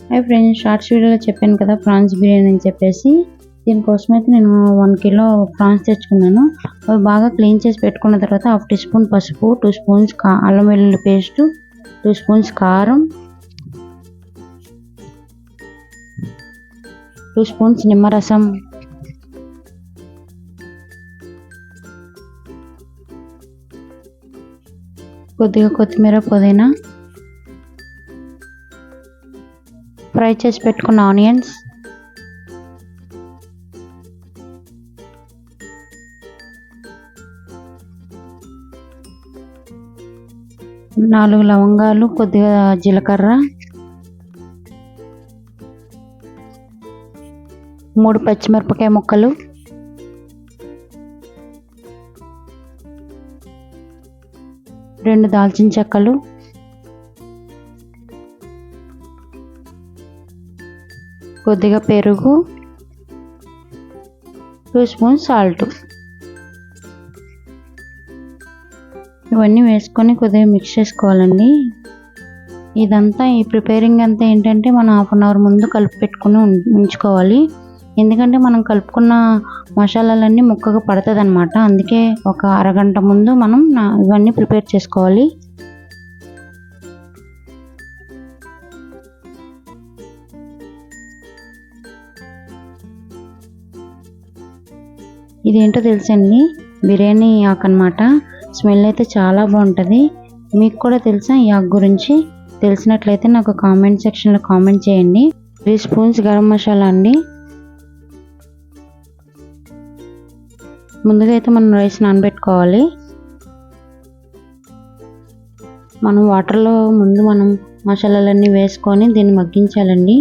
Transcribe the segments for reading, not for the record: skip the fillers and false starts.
Hi friends, shorts వీడియోలో చెప్పాను కదా ప్రాన్స్ బిర్యానీ అని చెప్పేసి. దీనికోసం అయితే నేను 1 కిలో ప్రాన్స్ తెచ్చుకున్నాను. అవి బాగా క్లీన్ చేసి పెట్టుకున్న తర్వాత 1/2 టీ స్పూన్ పసుపు, 2 స్పూన్స్ అల్లం వెల్లుల్లి పేస్ట్, 2 స్పూన్స్ కారం, 2 స్పూన్స్ నిమ్మరసం, కొద్దిగా కొత్తిమీర, పుదీనా, ఫ్రై చేసి పెట్టుకున్న ఆనియన్స్, నాలుగు లవంగాలు, కొద్దిగా జీలకర్ర, 3 పచ్చిమిరపకాయ ముక్కలు, 2 దాల్చిన చెక్కలు, కొద్దిగా పెరుగు, 2 స్పూన్స్ సాల్ట్. ఇవన్నీ వేసుకొని కొద్దిగా మిక్స్ చేసుకోవాలండి. ఇదంతా ఈ ప్రిపేరింగ్ అంతా ఏంటంటే మనం 1/2 అవర్ ముందు కలిపి పెట్టుకుని ఉంచుకోవాలి. ఎందుకంటే మనం కలుపుకున్న మసాలాలన్నీ ముక్కగా పడుతుంది అనమాట. అందుకే ఒక అరగంట ముందు మనం ఇవన్నీ ప్రిపేర్ చేసుకోవాలి. ఇదేంటో తెలుసండి, బిర్యానీ ఆకు అనమాట. స్మెల్ అయితే చాలా బాగుంటుంది. మీకు కూడా తెలుసా ఈ ఆకు గురించి? తెలిసినట్లయితే నాకు కామెంట్ సెక్షన్లో కామెంట్ చేయండి. 3 స్పూన్స్ గరం మసాలా అండి. ముందుగా అయితే మనం రైస్ నానబెట్టుకోవాలి. మనం వాటర్లో ముందు మనం మసాలాలన్నీ వేసుకొని దీన్ని మగ్గించాలండి.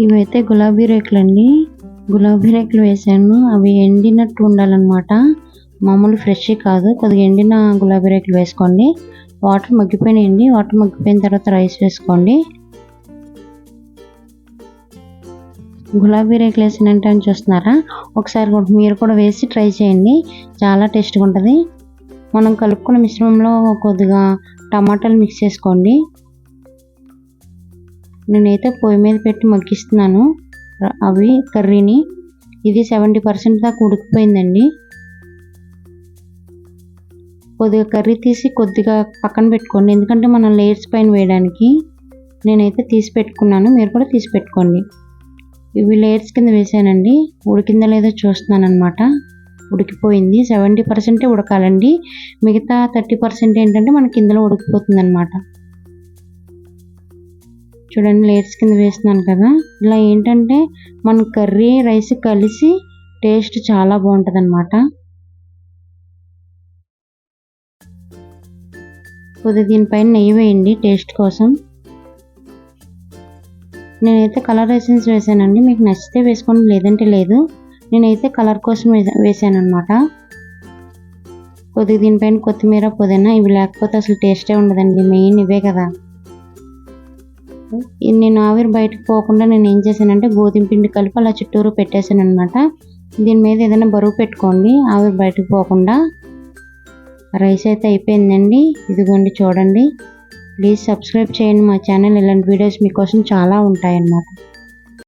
ఇవైతే గులాబీ రేకులండి. గులాబీ రేకులు వేసాను. అవి ఎండినట్టు ఉండాలన్నమాట, మామూలు ఫ్రెష్ కాదు. కొద్దిగా ఎండిన గులాబీ రేకులు వేసుకోండి. వాటర్ మగ్గిపోయినాయండి. వాటర్ మగ్గిపోయిన తర్వాత రైస్ వేసుకోండి. గులాబీ రేకులు వేసినట్టు అని చూస్తున్నారా? ఒకసారి మీరు కూడా వేసి ట్రై చేయండి, చాలా టేస్ట్గా ఉంటుంది. మనం కలుపుకున్న మిశ్రమంలో కొద్దిగా టమాటాలు మిక్స్ చేసుకోండి. నేనైతే పొయ్యి మీద పెట్టి మగ్గిస్తున్నాను అవి కర్రీని. ఇది 70% దాకా ఉడికిపోయిందండి. కొద్దిగా కర్రీ తీసి కొద్దిగా పక్కన పెట్టుకోండి, ఎందుకంటే మనం లేయర్స్ పైన వేయడానికి. నేనైతే తీసి పెట్టుకున్నాను, మీరు కూడా తీసి పెట్టుకోండి. ఇవి లేయర్స్ కింద వేసానండి. ఉడికిందా లేదో చూస్తున్నాను అనమాట. ఉడికిపోయింది. 70% ఉడకాలండి. మిగతా 30% ఏంటంటే మన కిందలో ఉడికిపోతుంది అనమాట. చూడండి, లేయర్స్ కింద వేస్తున్నాను కదా. ఇలా ఏంటంటే మన కర్రీ రైస్ కలిసి టేస్ట్ చాలా బాగుంటుంది అనమాట. కొద్దిగా దీనిపైన నెయ్యి వేయండి టేస్ట్ కోసం. నేనైతే కలర్ ఎసెన్స్ వేసానండి. మీకు నచ్చితే వేసుకోండి, లేదంటే లేదు. నేనైతే కలర్ కోసం వేసాను అనమాట. కొద్దిగా దీనిపైన కొత్తిమీర, పుదీనా, ఇవి లేకపోతే అసలు టేస్టే ఉండదండి. మెయిన్ ఇవే కదా. నేను ఆవిరి బయటకు పోకుండా నేను ఏం చేశానంటే గోధుమ పిండి కలిపి అలా చుట్టూరు పెట్టేశాను అనమాట. దీని మీద ఏదైనా బరువు పెట్టుకోండి ఆవిరి బయటకు పోకుండా. రైస్ అయితే అయిపోయిందండి. ఇదిగోండి చూడండి. ప్లీజ్ సబ్స్క్రైబ్ చేయండి మా ఛానల్. ఇలాంటి వీడియోస్ మీకోసం చాలా ఉంటాయన్నమాట.